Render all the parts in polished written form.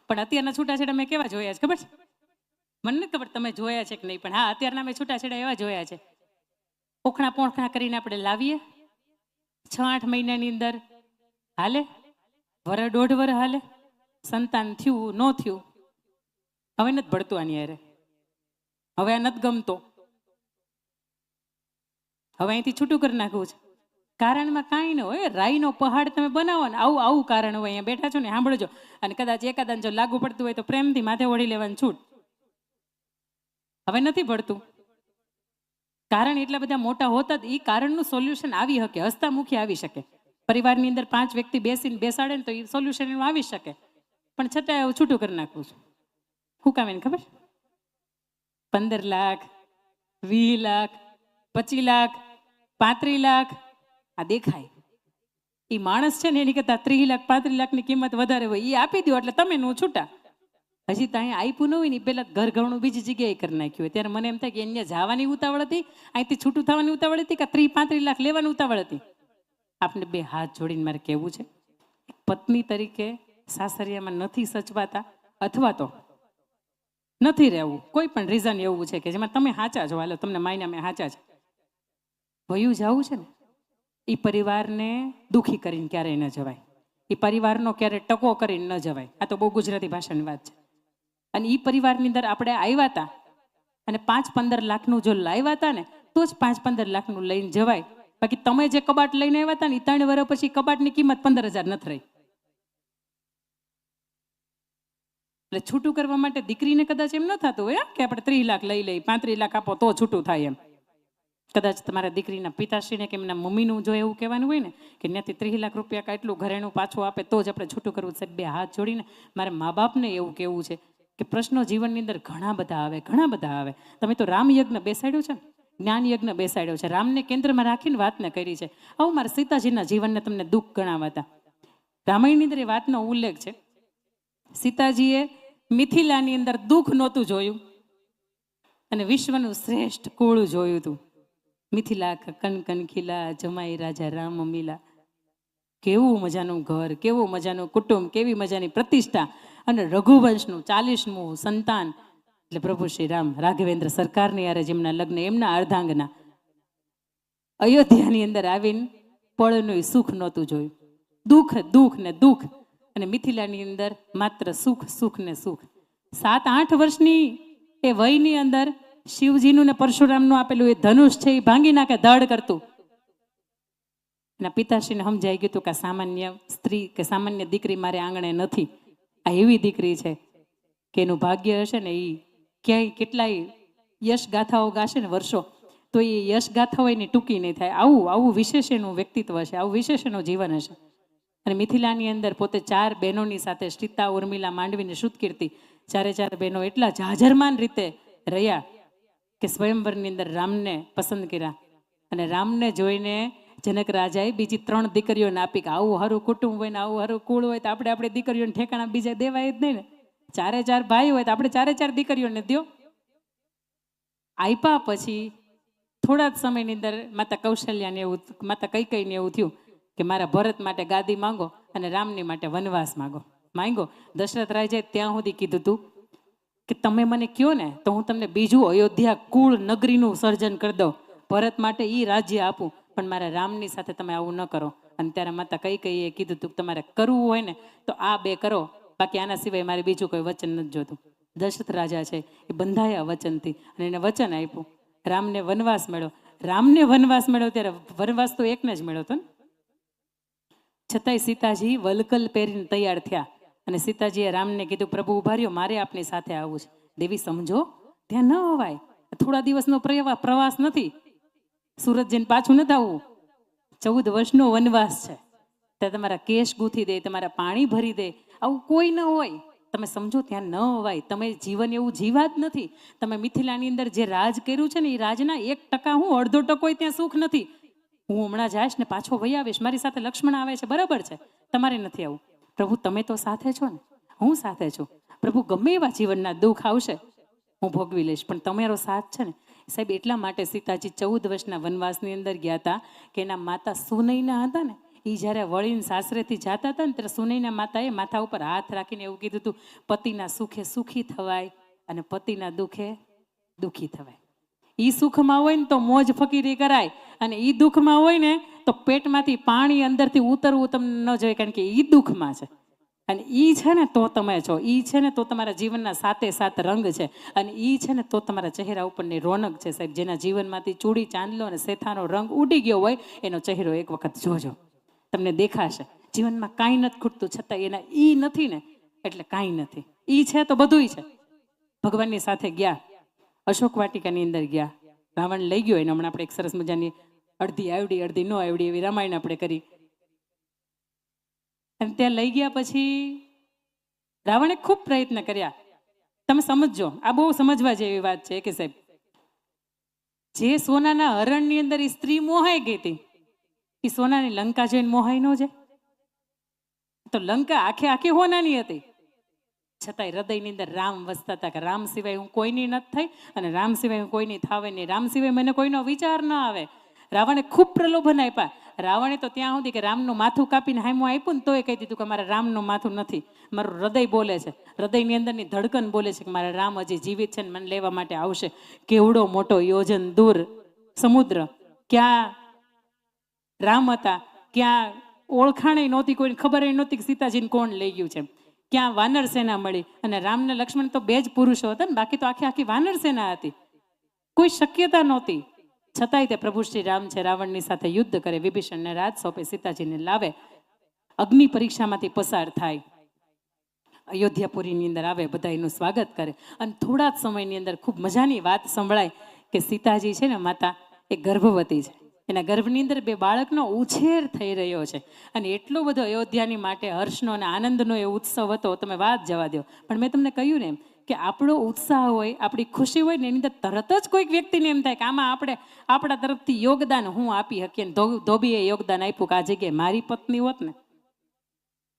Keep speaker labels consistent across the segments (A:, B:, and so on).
A: પણ અત્યારના છૂટાછેડા મેં કેવા જોયા છે ખબર છે? મને નથી ખબર તમે જોયા છે કે નહીં, પણ હા, અત્યારના મેં છૂટાછેડા એવા જોયા છે. ઓખણા પોખણા કરીને આપણે લાવીએ, 6-8 મહિનાની અંદર હાલે, વર 1.5 વર હાલે, સંતાન થયું ન થયું, હવે નથી ભળતું આની યારે, હવે આ નથી ગમતો, હવે અહીંથી છૂટું કરી નાખવું છે. કારણમાં કાંઈ ન હોય, રાઈનો પહાડ તમે બનાવો ને, આવું આવું કારણ હોય. અહીંયા બેઠા છો ને, સાંભળજો, અને કદાચ એકાદાને જો લાગુ પડતું હોય તો પ્રેમથી માથે ઓઢી લેવાની છૂટ. હવે નથી ભળતું, કારણ એટલા બધા મોટા હોતા જ એ કારણનું સોલ્યુશન આવી શકે, હસતા મુખી આવી શકે. પરિવારની અંદર 5 વ્યક્તિ બેસીને બેસાડે ને તો એ સોલ્યુશન એનું આવી શકે, પણ છતાં એવું છૂટું કરી નાખવું છું. શું કામ એને ખબર? 15 લાખ, 20 લાખ, 25 લાખ, 35 લાખ આ દેખાય. એ માણસ છે ને એની કરતા 30 લાખ 35 લાખની કિંમત વધારે હોય, એ આપી દો એટલે તમે નું છૂટા. હજી તો અહીંયા આપ્યું ન હોય ને, પેલા ઘર ઘણું બીજી જગ્યાએ કરી નાખ્યું હોય. ત્યારે મને એમ થાય કે એને જવાની ઉતાવળ હતી, અહીંથી છૂટું થવાની ઉતાવળ હતી, કે 30-35 લાખ લેવાની ઉતાવળ હતી. આપણે 2 હાથ જોડીને મારે કહેવું છે, પત્ની તરીકે સાસરિયામાં નથી સચવાતા, અથવા તો નથી રહેવું, કોઈ પણ રીઝન એવું છે કે જેમાં તમે સાચા છો, હાલો તમને માયના મેં સાચા છે, વયું જવું છે ને, એ પરિવારને દુઃખી કરીને ક્યારેય ન જવાય, એ પરિવારનો ક્યારેય ટકો કરીને ન જવાય. આ તો બહુ ગુજરાતી ભાષાની વાત છે. અને એ પરિવારની અંદર આપણે આવ્યા હતા અને 5-15 લાખનું જો લાવ્યા હતા ને, તો જ 5-15 લાખનું લઈને જવાય. બાકી તમે જે કબાટ લઈને આવ્યા હતા ને, એ 3 વર્ષ પછી કબાટની કિંમત 15,000 નથી રહી. એટલે છૂટું કરવા માટે દીકરીને કદાચ એમ ન થતું હોય કે આપણે 30 લાખ લઈ લઈ, 35 લાખ આપો તો છૂટું થાય એમ. કદાચ તમારા દીકરીના પિતાશ્રીને કે એમના મમ્મીનું જો એવું કહેવાનું હોય ને કે ત્યાંથી 30 લાખ રૂપિયા કાટલું ઘરેણું પાછું આપે તો જ આપણે છૂટું કરવું. સાહેબ 2 હાથ જોડીને મારે મા બાપને એવું કહેવું છે કે પ્રશ્નો જીવનની અંદર ઘણા બધા આવે, ઘણા બધા આવે. તમે તો રામ યજ્ઞ બેસાડ્યો છે ને, જ્ઞાન યજ્ઞ બેસાડ્યો છે, રામને કેન્દ્રમાં રાખીને વાતને કરી છે. આવું મારા સીતાજીના જીવનને તમને દુઃખ ગણાવાતા. રામાયણની અંદર એ વાતનો ઉલ્લેખ છે, સીતાજીએ મિથિલાની અંદર દુઃખ નહોતું જોયું અને વિશ્વનું શ્રેષ્ઠ કુળ જોયું હતું. મિથિલા કનકન ખીલા, જમાઈ રાજા રામ મિલા. કેવું મજાનું ઘર, કેવું મજાનું કુટુંબ, કેવી મજાની પ્રતિષ્ઠા, અને રઘુવંશનું 40મું સંતાન એટલે પ્રભુ શ્રી રામ રાઘવેન્દ્ર સરકારની યારે જેમના લગ્ન, એમના અર્ધાંગના અયોધ્યાની અંદર આવીને પળનું સુખ નહોતું જોયું. દુઃખ દુઃખ ને દુઃખ, અને મિથિલાની અંદર માત્ર સુખ સુખ ને સુખ. 7-8 વર્ષની એ વયની અંદર શિવજીનું ને પરશુરામનું આપેલું એ ધનુષ છે એ ભાંગી નાખે ધડ કરતું. એના પિતાશ્રીને સમજાઈ ગયું હતું કે સામાન્ય સ્ત્રી કે સામાન્ય દીકરી મારે આંગણે નથી, આ એવી દીકરી છે કે એનું ભાગ્ય હશે ને, એ ક્યાંય કેટલાય યશ ગાથાઓ ગાશે ને વર્ષો, તો એ યશ ગાથાઓ એની ટૂંકી નહીં થાય. આવું વિશેષ એનું વ્યક્તિત્વ હશે, આવું વિશેષ એનું જીવન હશે. અને મિથિલાની અંદર પોતે 4 બહેનોની સાથે સીતા, ઉર્મિલા, માંડવી ને શ્રુતકીર્તિ, 4 બહેનો એટલા જાજરમાન રીતે રહ્યા કે સ્વયંવરની અંદર રામને પસંદ કર્યા. અને રામને જોઈને જનક રાજાએ બીજી 3 દીકરીઓને આપી કે આવું હારું કુટુંબ હોય ને, આવું હારું કુળ હોય તો આપણે આપણી દીકરીઓને ઠેકાણા બીજા દેવાય જ નહીં ને. 4 ભાઈ હોય તો આપણે 4 દીકરીઓને દો. આપ્યા પછી થોડા જ સમયની અંદર માતા કૌશલ્યાને એવું, માતા કૈકેયીને એવું થયું કે મારા ભરત માટે ગાદી માંગો અને રામની માટે વનવાસ માંગો. દશરથ રાજાએ ત્યાં સુધી કીધું હતું કે તમે મને કહો ને તો હું તમને બીજું અયોધ્યા કુળ નગરીનું સર્જન કરી દઉં, ભરત માટે એ રાજ્ય આપું, પણ મારા રામની સાથે તમે આવું ન કરો. અને ત્યારે માતા કૈકેયીએ કીધું હતું કે તમારે કરવું હોય ને તો આ 2 કરો, બાકી આના સિવાય મારે બીજું કોઈ વચન નથી જોતું. દશરથ રાજા છે એ બંધાયા વચનથી અને એને વચન આપ્યું. રામને વનવાસ મળ્યો. ત્યારે વનવાસ તો એકને જ મળ્યો હતો ને, છતાંય સીતાજી વલકલ પહેરીને તૈયાર થયા. અને સીતાજીએ રામને કીધું પ્રભુ ઉભા રહ્યો, મારે આપની સાથે આવવું છે. દેવી સમજો, ત્યાં ન અવાય, થોડા દિવસનો પ્રવાસ નથી, સુરત જઈને પાછું નથી આવવું, 14 વર્ષનો વનવાસ છે. ત્યાં તમારા કેશ ગૂંથી દે, તમારા પાણી ભરી દે, આવું કોઈ ન હોય. તમે સમજો ત્યાં ન અવાય. તમે જીવન એવું જીવા જ નથી. તમે મિથિલાની અંદર જે રાજ કર્યું છે ને, એ રાજના 1% હું 1/2% ત્યાં સુખ નથી. હું હમણાં જઈશ ને પાછો વહી આવીશ, મારી સાથે લક્ષ્મણ આવે છે, બરાબર છે, તમારે નથી આવું. પ્રભુ તમે તો સાથે છો ને, હું સાથે છું. પ્રભુ ગમે એવા જીવનના દુઃખ આવશે હું ભોગવી લઈશ, પણ તમારો સાથ છે ને. સાહેબ એટલા માટે સીતાજી 14 વર્ષના વનવાસની અંદર ગયા હતા કે એના માતા સુનૈના હતા ને, એ જ્યારે વળીને સાસરેથી જતા હતા ને ત્યારે સુનૈના માતાએ માથા ઉપર હાથ રાખીને એવું કીધું હતું, પતિના સુખે સુખી થવાય અને પતિના દુઃખે દુઃખી થવાય. ઈ સુખમાં હોય ને તો મોજ ફકીરી કરાય, અને ઈ દુઃખમાં હોય ને તો પેટમાંથી પાણી અંદરથી ઉતરવું તમને ન જોઈએ, કારણ કે ઈ દુઃખમાં છે. અને ઈ છે ને તો તમે છો, ઈ છે ને તો તમારા જીવનના સાતે સાત રંગ છે, અને ઈ છે ને તો તમારા ચહેરા ઉપરની રોનક છે. સાહેબ, જેના જીવનમાંથી ચૂડી, ચાંદલો અને સેથાનો રંગ ઉડી ગયો હોય એનો ચહેરો એક વખત જોજો, તમને દેખાશે. જીવનમાં કાંઈ નથી ખૂટતું, છતાં એના ઈ નથી ને એટલે કાંઈ નથી. ઈ છે તો બધુંય છે. ભગવાનની સાથે ગયા, અશોક વાટિકાની અંદર ગયા, રાવણ લઈ ગયો એને. હમણાં આપણે એક સરસ મજાની અડધી આવડી અડધી ન આવડી એવી રામાયણ આપણે કરી. અને ત્યાં લઈ ગયા પછી રાવણે ખૂબ પ્રયત્ન કર્યા. તમે સમજજો, આ બહુ સમજવા જેવી વાત છે કે સાહેબ, જે સોનાના હરણની અંદર એ સ્ત્રી મોહાઈ ગઈ હતી, એ સોનાની લંકા જોઈને મોહાઈ ન જાય? તો લંકા આખે આખી હોનાની હતી, છતાંય હૃદયની અંદર રામ વસતા હતા કે રામ સિવાય હું કોઈની નથી થઈ, અને રામ સિવાય હું કોઈની થાવે નહીં, રામ સિવાય મને કોઈનો વિચાર ન આવે. રાવણે ખૂબ પ્રલોભન આપ્યા. રાવણે તો ત્યાં સુધી કે રામનું માથું કાપીને હામું આપ્યું ને તોય કહી દીધું કે મારા રામનું માથું નથી, મારું હૃદય બોલે છે, હૃદયની અંદરની ધડકન બોલે છે કે મારા રામ હજી જીવિત છે ને મને લેવા માટે આવશે. કેવડો મોટો યોજન દૂર સમુદ્ર, ક્યાં રામ હતા, ક્યાં ઓળખાણ નહોતી, કોઈને ખબર નહોતી કે સીતાજીને કોણ લઈ ગયું છે, ક્યાં વાનર સેના મળી. અને રામ ને લક્ષ્મણ તો બે જ પુરુષો હતા ને, બાકી તો આખી આખી વાનર સેના હતી, કોઈ શક્યતા નહોતી. છતાંય તે પ્રભુ શ્રી રામ છે, રાવણની સાથે યુદ્ધ કરે, વિભીષણને રાજ સોંપે, સીતાજીને લાવે, અગ્નિ પરીક્ષામાંથી પસાર થાય, અયોધ્યાપુરીની અંદર આવે, બધા એનું સ્વાગત કરે. અને થોડા જ સમયની અંદર ખૂબ મજાની વાત સંભળાય કે સીતાજી છે ને માતા એ ગર્ભવતી છે, એના ગર્ભની અંદર બે બાળકનો ઉછેર થઈ રહ્યો છે. અને એટલો બધો અયોધ્યાની માટે હર્ષનો અને આનંદનો એ ઉત્સવ હતો, તમે વાત જવા દો. પણ મેં તમને કહ્યું ને કે આપણો ઉત્સાહ હોય, આપણી ખુશી હોય ને એની અંદર તરત જ કોઈક વ્યક્તિને એમ થાય કે આમાં આપણે આપણા તરફથી યોગદાન હું આપી શકીએ. ને ધોબીએ યોગદાન આપ્યું કે આ જગ્યાએ મારી પત્ની હોત ને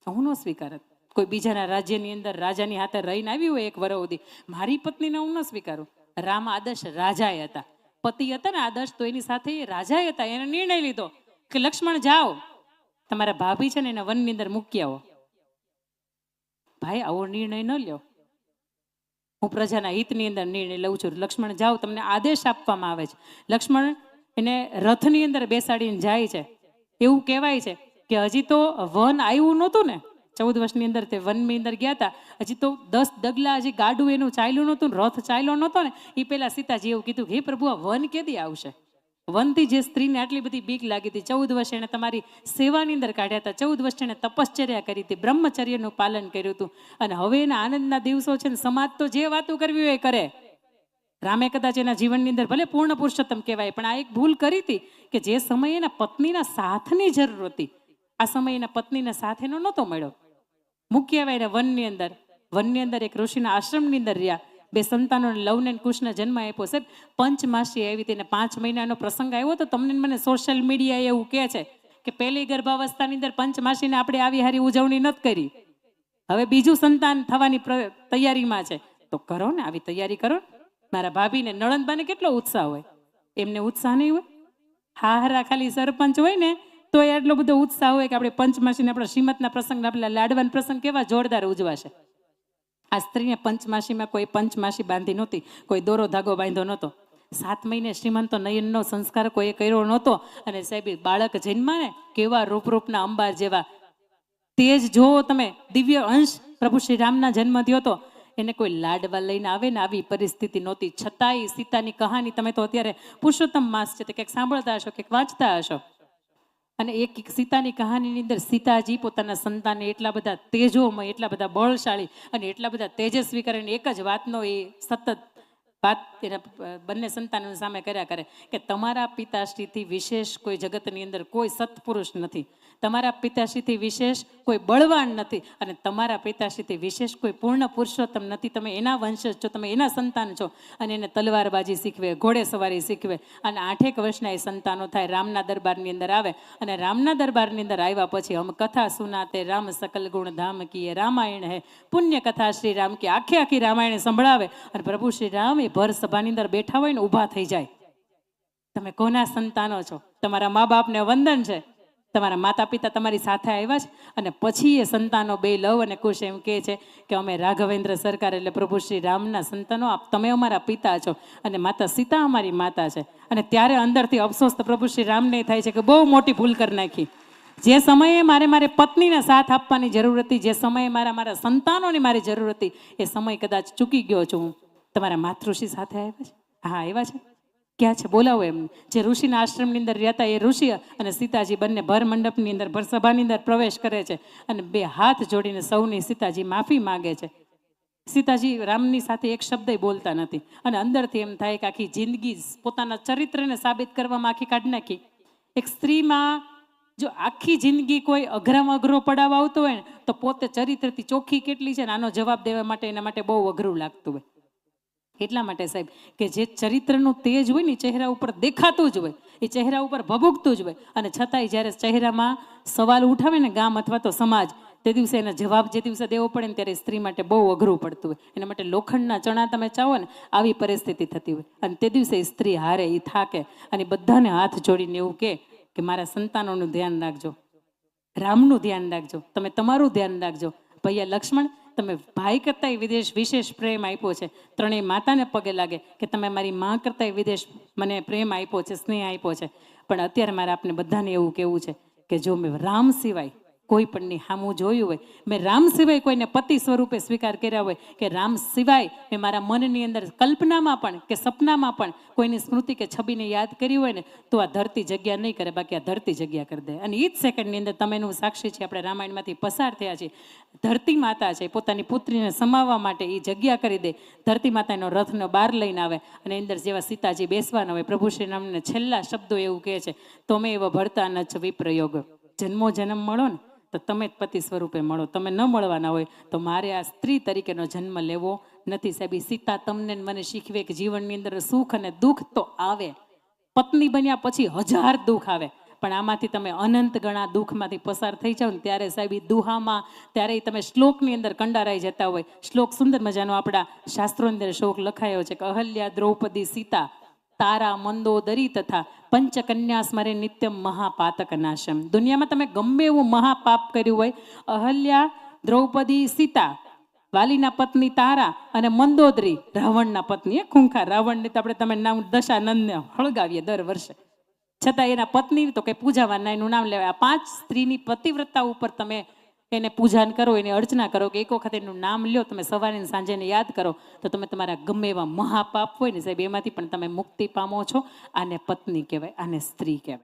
A: હું ન સ્વીકારત. કોઈ બીજાના રાજ્યની અંદર રાજાની હાથે રહીને આવી હોય એક વરસ સુધી, મારી પત્નીને હું ન સ્વીકારું. રામ આદર્શ રાજાએ હતા, પતિ હતા ને આદર્શ, તો એની સાથે રાજાએ હતા. એને નિર્ણય લીધો કે લક્ષ્મણ જાઓ, તમારા ભાભી છે ને એને વનની અંદર મૂકી આવો. ભાઈ આવો નિર્ણય ન લ્યો, હું પ્રજાના હિતની અંદર નિર્ણય લઉં છું. લક્ષ્મણ જાઓ, તમને આદેશ આપવામાં આવે છે. લક્ષ્મણ એને રથની અંદર બેસાડીને જાય છે. એવું કહેવાય છે કે હજી તો વન આવ્યું નહોતું ને, 14 વર્ષની અંદર તે વનની અંદર ગયા હતા, હજી તો 10 ડગલા હજી ગાડું એનું ચાલ્યું નહોતું, રથ ચાલ્યો નહોતો ને, એ પહેલા સીતાજી એવું કીધું, હે પ્રભુ, આ વન કેદી આવશે? વનથી જે સ્ત્રીને આટલી બધી બીક લાગી હતી, 14 વર્ષ એને તમારી સેવાની અંદર કાઢ્યા હતા, 14 વર્ષ એને તપશ્ચર્યા કરી હતી, બ્રહ્મચર્યનું પાલન કર્યું હતું, અને હવે એના આનંદના દિવસો છે ને, સમાજ તો જે વાતો કરવી હોય એ કરે. રામે કદાચ એના જીવનની અંદર ભલે પૂર્ણ પુરુષોત્તમ કહેવાય, પણ આ એક ભૂલ કરી હતી કે જે સમયે એના પત્નીના સાથની જરૂર હતી, આ સમયે એના પત્નીના સાથ એનો નહોતો મળ્યો. મૂકી આવ્યા એને વનની અંદર એક ઋષિના આશ્રમની અંદર રહ્યા, બે સંતાનોને લવને કુશને જન્મ આપ્યો. સાહેબ, પંચમાસી આવી હતી ને 5 મહિનાનો પ્રસંગ આવ્યો તો તમને મને સોશિયલ મીડિયા એવું કહે છે કે પહેલી ગર્ભાવસ્થાની અંદર પંચમાસીને આપણે આવી હારી ઉજવણી નથી કરી, હવે બીજું સંતાન થવાની તૈયારીમાં છે, તો કરો ને, આવી તૈયારી કરો. મારા ભાભીને નણંદબાને કેટલો ઉત્સાહ હોય, એમને ઉત્સાહ નહીં હોય? હારા ખાલી સરપંચ હોય ને તો એટલો બધો ઉત્સાહ હોય કે આપણે પંચમાસીને આપણા શ્રીમતના પ્રસંગ, આપણા લાડવાના પ્રસંગ કેવા જોરદાર ઉજવાશે. આ સ્ત્રીને પંચમાસીમાં કોઈ પંચમાસી બાંધી નહોતી, કોઈ દોરો ધાગો બાંધ્યો નહોતો, 7 મહિને શ્રીમંતો નયનનો સંસ્કાર કોઈ કર્યો નહોતો. અને સાહેબ, બાળક જન્મા ને કેવા રૂપરૂપના અંબાર જેવા તેજ જોવો તમે, દિવ્ય અંશ પ્રભુ શ્રી રામના જન્મ થયો હતો. એને કોઈ લાડવા લઈને આવે ને આવી પરિસ્થિતિ નહોતી. છતાંય સીતાની કહાની તમે તો અત્યારે પુરુષોત્તમ માસ છે તે કંઈક સાંભળતા હશો, કંઈક વાંચતા હશો. અને એક સીતાની કહાનીની અંદર સીતાજી પોતાના સંતાનને એટલા બધા તેજોમય, એટલા બધા બળશાળી અને એટલા બધા તેજસ્વી કરીને એક જ વાતનો એ સતત વાત એના બંને સંતાનો સામે કર્યા કરે કે તમારા પિતાશ્રીથી વિશેષ કોઈ જગતની અંદર કોઈ સત્પુરુષ નથી, તમારા પિતાશ્રીથી વિશેષ કોઈ બળવાન નથી, અને તમારા પિતાશ્રીથી વિશેષ કોઈ પૂર્ણ પુરુષોત્તમ નથી. તમે એના વંશજ છો, તમે એના સંતાન છો. અને એને તલવારબાજી શીખવે, ઘોડે સવારી શીખવે. અને 8 વર્ષના એ સંતાનો થાય, રામના દરબારની અંદર આવે. અને રામના દરબારની અંદર આવ્યા પછી હમ કથા સુનાતે રામ સકલ ગુણ ધામ કીએ, રામાયણ હે પુણ્ય કથા શ્રી રામ કી, આખી રામાયણ સંભળાવે. અને પ્રભુ શ્રી રામ એ ભર સભાની અંદર બેઠા હોય ને ઊભા થઈ જાય. તમે કોના સંતાનો છો? તમારા મા બાપને વંદન છે. તમારા માતા પિતા તમારી સાથે આવ્યા છે અને પછી એ સંતાનો બે લવ અને કુશ એમ કહે છે કે અમે રાઘવેન્દ્ર સરકાર એટલે પ્રભુ શ્રી રામના સંતાનો, તમે અમારા પિતા છો અને માતા સીતા અમારી માતા છે. અને ત્યારે અંદરથી અફસોસ તો પ્રભુ શ્રી રામને થાય છે કે બહુ મોટી ભૂલ કરી નાખી. જે સમયે મારે પત્નીને સાથ આપવાની જરૂર હતી, જે સમયે મારા સંતાનોની મારી જરૂર હતી, એ સમય કદાચ ચૂકી ગયો છું હું. તમારા માતૃષિ સાથે આવ્યા છે? હા આવ્યા છે. ક્યાં છે? બોલાવો એમ. જે ઋષિના આશ્રમની અંદર રહેતા એ ઋષિ અને સીતાજી બંને ભર મંડપની અંદર, ભર સભાની અંદર પ્રવેશ કરે છે અને બે હાથ જોડીને સૌની સીતાજી માફી માગે છે. સીતાજી રામની સાથે એક શબ્દ બોલતા નથી અને અંદરથી એમ થાય કે આખી જિંદગી પોતાના ચરિત્રને સાબિત કરવામાં આખી કાઢી નાખી. એક સ્ત્રીમાં જો આખી જિંદગી કોઈ અઘરામાં અઘરો પડાવ આવતો હોય ને તો પોતે ચરિત્રથી ચોખ્ખી કેટલી છે ને આનો જવાબ દેવા માટે એના માટે બહુ અઘરું લાગતું હોય. એટલા માટે સાહેબ કે જે ચરિત્રનું તેજ હોય ને ચહેરા ઉપર દેખાતું જ હોય, એ ચહેરા ઉપર ભભૂકતું જ હોય, અને છતાંય જ્યારે ચહેરામાં સવાલ ઉઠાવે ને ગામ અથવા તો સમાજ, તે દિવસે એના જવાબ જે દિવસે દેવો પડે ને ત્યારે સ્ત્રી માટે બહુ અઘરું પડતું હોય. એના માટે લોખંડના ચણા તમે ચાવો ને આવી પરિસ્થિતિ થતી હોય અને તે દિવસે સ્ત્રી હારે, એ થાકે અને બધાને હાથ જોડીને એવું કે મારા સંતાનોનું ધ્યાન રાખજો, રામનું ધ્યાન રાખજો, તમે તમારું ધ્યાન રાખજો. ભૈયા લક્ષ્મણ, તમે ભાઈ કરતાં વિશેષ પ્રેમ આપ્યો છે. ત્રણેય માતાને પગે લાગે કે તમે મારી માં કરતાં વિદેશ મને પ્રેમ આપ્યો છે, સ્નેહ આપ્યો છે. પણ અત્યારે મારે આપને બધાને એવું કહેવું છે કે જો મેં રામ સિવાય કોઈ પણની સામું જોયું હોય, મેં રામ સિવાય કોઈને પતિ સ્વરૂપે સ્વીકાર કર્યા હોય, કે રામ સિવાય મેં મારા મનની અંદર કલ્પનામાં પણ કે સપનામાં પણ કોઈની સ્મૃતિ કે છબીને યાદ કરી હોય ને, તો આ ધરતી જગ્યા નહીં કરે, બાકી આ ધરતી જગ્યા કરી દે. અને એ જ સેકન્ડની અંદર તમે એનું સાક્ષી છે. આપણે રામાયણમાંથી પસાર થયા છીએ. ધરતી માતા છે, પોતાની પુત્રીને સમાવવા માટે એ જગ્યા કરી દે. ધરતી માતાનો રથનો બહાર લઈને આવે અને અંદર જેવા સીતાજી બેસવાના હોય, પ્રભુ શ્રી રામને છેલ્લા શબ્દો એવું કહે છે, તમે એવા ભરતા ન જ વિપ્રયોગ. જન્મો જન્મ મળો ને તો તમે જ પતિ સ્વરૂપે મળો, તમે ન મળવાના હોય તો મારે આ સ્ત્રી તરીકેનો જન્મ લેવો નથી. સાહેબ, સીતા તમને મને શીખવે કે જીવનની અંદર સુખ અને દુઃખ તો આવે, પત્ની બન્યા પછી 1000 દુઃખ આવે, પણ આમાંથી તમે અનંત ગણા દુઃખમાંથી પસાર થઈ જાઓ ને ત્યારે સાહેબ દુહામાં, ત્યારે તમે શ્લોકની અંદર કંડારાઈ જતા હોય. શ્લોક સુંદર મજાનો આપણા શાસ્ત્રોની અંદર શ્લોક લખાયો છે કે અહલ્યા દ્રૌપદી સીતા તારા મંદોદરી તથા પંચકન્યા સ્મરે નિત્યમ મહાપાતક નાશમ. દુનિયામાં તમે ગમે એવું મહાપાપ કર્યું હોય, અહલ્યા દ્રૌપદી સીતા વાલીના પત્ની તારા અને મંદોદરી રાવણના પત્ની, ખૂંખાર રાવણની તો આપણે તમે નામ દશાનંદને હળગાવીએ દર વર્ષે, છતાં એના પત્ની તો કઈ પૂજાવાના એનું નામ લેવાય. 5 સ્ત્રીની પતિવ્રતા ઉપર તમે એને પૂજન કરો, એની અર્ચના કરો, કે એક વખત એનું નામ લ્યો તમે સવારે સાંજે યાદ કરો, તો તમે તમારા ગમે એવા મહાપાપ હોય ને સાહેબ એમાંથી પણ તમે મુક્તિ પામો છો. આને પત્ની કહેવાય, આને સ્ત્રી કહેવાય.